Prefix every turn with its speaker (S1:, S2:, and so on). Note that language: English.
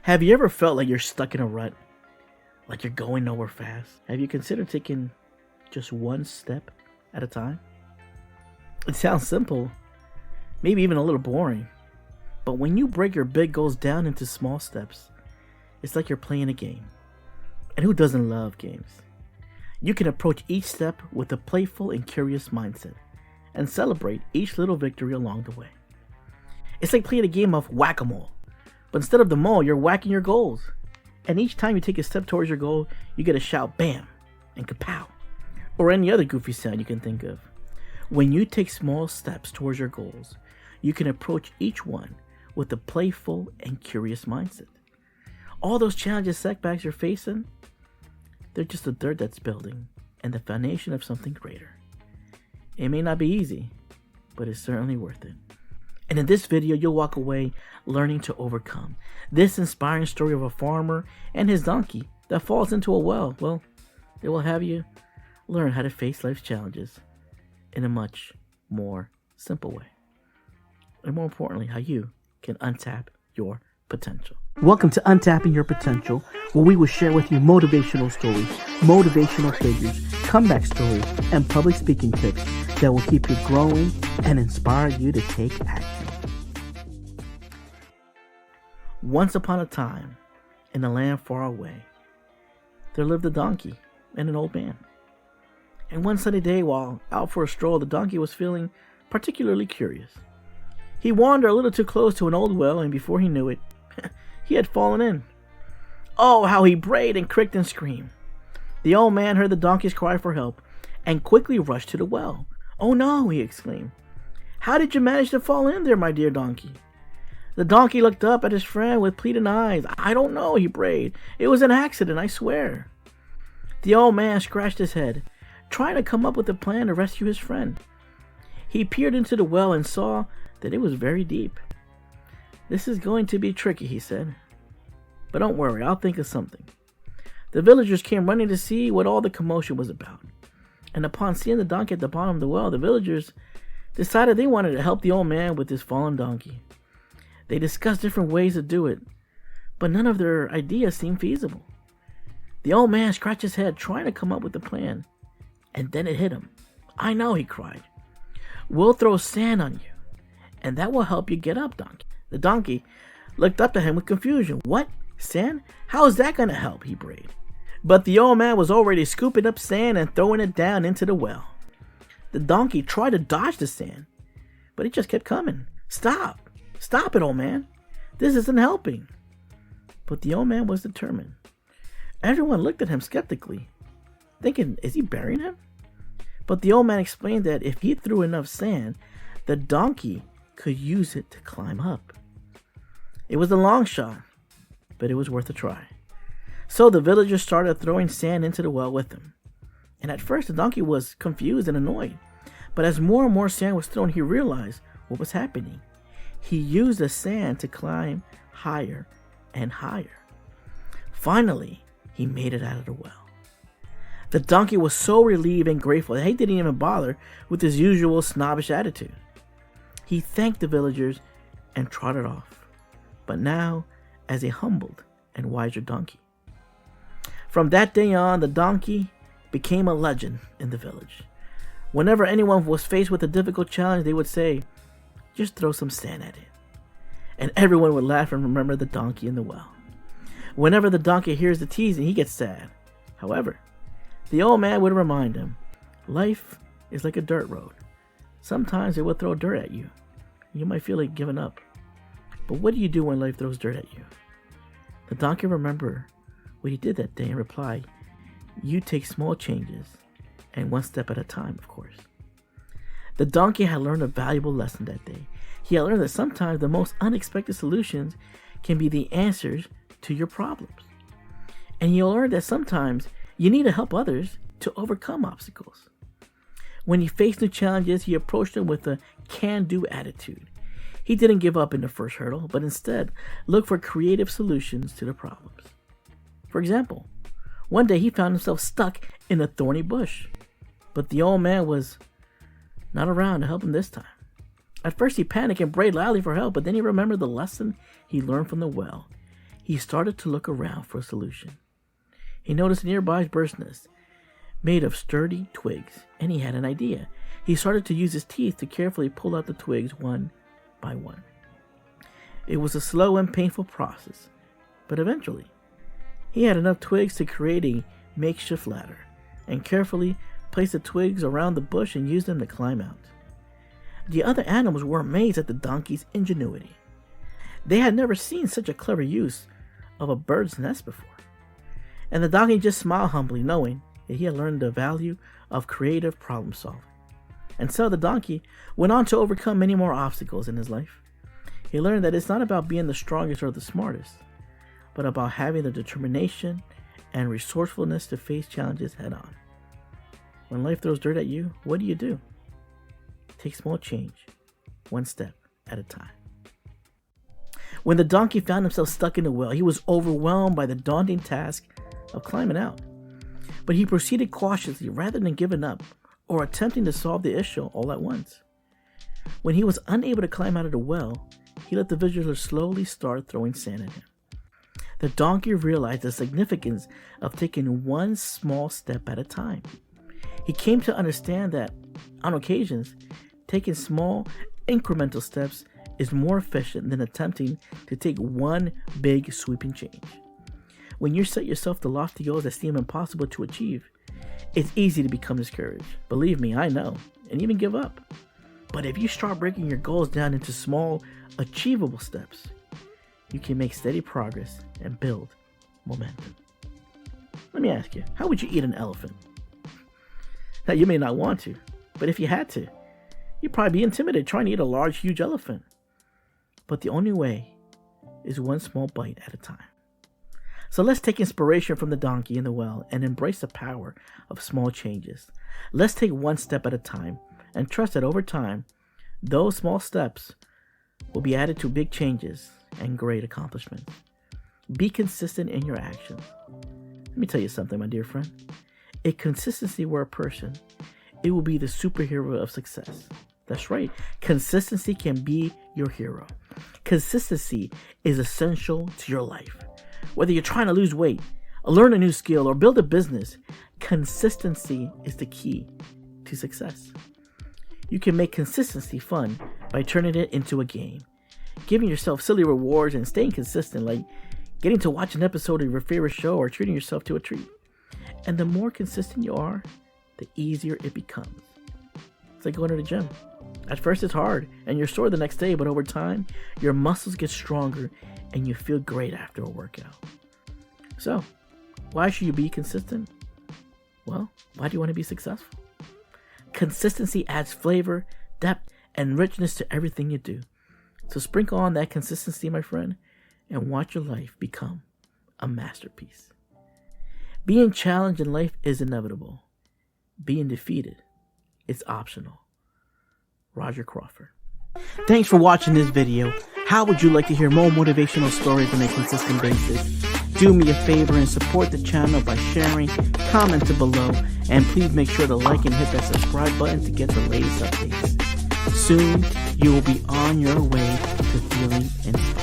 S1: Have you ever felt like you're stuck in a rut? Like you're going nowhere fast? Have you considered taking just one step at a time? It sounds simple, maybe even a little boring. But when you break your big goals down into small steps, it's like you're playing a game. And who doesn't love games? You can approach each step with a playful and curious mindset and celebrate each little victory along the way. It's like playing a game of whack-a-mole. But instead of the mole, you're whacking your goals. And each time you take a step towards your goal, you get a shout bam and kapow. Or any other goofy sound you can think of. When you take small steps towards your goals, you can approach each one with a playful and curious mindset. All those challenges, setbacks you're facing, they're just the dirt that's building and the foundation of something greater. It may not be easy, but it's certainly worth it. And in this video, you'll walk away learning to overcome. This inspiring story of a farmer and his donkey that falls into a well, well, it will have you learn how to face life's challenges in a much more simple way. And more importantly, how you can untap your potential. Welcome to Untapping Your Potential, where we will share with you motivational stories, motivational figures, comeback stories, and public speaking tips that will keep you growing and inspire you to take action. Once upon a time, in a land far away, there lived a donkey and an old man. And one sunny day, while out for a stroll, the donkey was feeling particularly curious. He wandered a little too close to an old well, and before he knew it, he had fallen in. Oh, how he brayed and cricked and screamed. The old man heard the donkey's cry for help and quickly rushed to the well. "Oh no," he exclaimed. "How did you manage to fall in there, my dear donkey?" The donkey looked up at his friend with pleading eyes. "I don't know," he brayed. "It was an accident, I swear." The old man scratched his head, trying to come up with a plan to rescue his friend. He peered into the well and saw that it was very deep. "This is going to be tricky," he said. "But don't worry, I'll think of something." The villagers came running to see what all the commotion was about. And upon seeing the donkey at the bottom of the well, the villagers decided they wanted to help the old man with his fallen donkey. They discussed different ways to do it, but none of their ideas seemed feasible. The old man scratched his head, trying to come up with a plan, and then it hit him. "I know," he cried. "We'll throw sand on you, and that will help you get up, donkey." The donkey looked up at him with confusion. "What? Sand? How is that going to help?" he brayed. But the old man was already scooping up sand and throwing it down into the well. The donkey tried to dodge the sand, but it just kept coming. "Stop! Stop it, old man. This isn't helping." But the old man was determined. Everyone looked at him skeptically, thinking, is he burying him? But the old man explained that if he threw enough sand, the donkey could use it to climb up. It was a long shot, but it was worth a try. So the villagers started throwing sand into the well with him. And at first the donkey was confused and annoyed. But as more and more sand was thrown, he realized what was happening. He used the sand to climb higher and higher. Finally, he made it out of the well. The donkey was so relieved and grateful that he didn't even bother with his usual snobbish attitude. He thanked the villagers and trotted off, but now as a humbled and wiser donkey. From that day on, the donkey became a legend in the village. Whenever anyone was faced with a difficult challenge, they would say, "Just throw some sand at it." And everyone would laugh and remember the donkey in the well. Whenever the donkey hears the teasing, he gets sad. However, the old man would remind him, life is like a dirt road. Sometimes it will throw dirt at you. You might feel like giving up. But what do you do when life throws dirt at you? The donkey remembered what he did that day and replied, "You take small changes, and one step at a time, of course." The donkey had learned a valuable lesson that day. He had learned that sometimes the most unexpected solutions can be the answers to your problems. And he learned that sometimes you need to help others to overcome obstacles. When he faced new challenges, he approached them with a can-do attitude. He didn't give up in the first hurdle, but instead looked for creative solutions to the problems. For example, one day he found himself stuck in a thorny bush, but the old man was not around to help him this time. At first he panicked and brayed loudly for help, but then he remembered the lesson he learned from the well. he started to look around for a solution. He noticed a nearby bird's nest made of sturdy twigs, and he had an idea. He started to use his teeth to carefully pull out the twigs one by one. It was a slow and painful process, but eventually, he had enough twigs to create a makeshift ladder, and carefully placed the twigs around the bush and used them to climb out. The other animals were amazed at the donkey's ingenuity. They had never seen such a clever use of a bird's nest before. And the donkey just smiled humbly, knowing that he had learned the value of creative problem solving. And so the donkey went on to overcome many more obstacles in his life. He learned that it's not about being the strongest or the smartest, but about having the determination and resourcefulness to face challenges head on. When life throws dirt at you, what do? Take small change, one step at a time. When the donkey found himself stuck in a well, he was overwhelmed by the daunting task of climbing out. But he proceeded cautiously rather than giving up or attempting to solve the issue all at once. When he was unable to climb out of the well, he let the visitors slowly start throwing sand at him. The donkey realized the significance of taking one small step at a time. He came to understand that, on occasions, taking small, incremental steps is more efficient than attempting to take one big, sweeping change. When you set yourself to lofty goals that seem impossible to achieve, it's easy to become discouraged. Believe me, I know, and even give up. But if you start breaking your goals down into small, achievable steps, you can make steady progress and build momentum. Let me ask you, how would you eat an elephant? Now, you may not want to, but if you had to, you'd probably be intimidated trying to eat a large, huge elephant. But the only way is one small bite at a time. So let's take inspiration from the donkey in the well and embrace the power of small changes. Let's take one step at a time and trust that over time, those small steps will be added to big changes and great accomplishments. Be consistent in your actions. Let me tell you something, my dear friend. If consistency were a person, it will be the superhero of success. That's right. Consistency can be your hero. Consistency is essential to your life. Whether you're trying to lose weight, learn a new skill, or build a business, consistency is the key to success. You can make consistency fun by turning it into a game. Giving yourself silly rewards and staying consistent, like getting to watch an episode of your favorite show or treating yourself to a treat. And the more consistent you are, the easier it becomes. It's like going to the gym. At first it's hard and you're sore the next day, but over time, your muscles get stronger and you feel great after a workout. So, why should you be consistent? Well, why do you want to be successful? Consistency adds flavor, depth, and richness to everything you do. So sprinkle on that consistency, my friend, and watch your life become a masterpiece. Being challenged in life is inevitable. Being defeated is optional. Roger Crawford. Thanks for watching this video. How would you like to hear more motivational stories on a consistent basis? Do me a favor and support the channel by sharing, commenting below, and please make sure to like and hit that subscribe button to get the latest updates. Soon, you will be on your way to feeling inspired.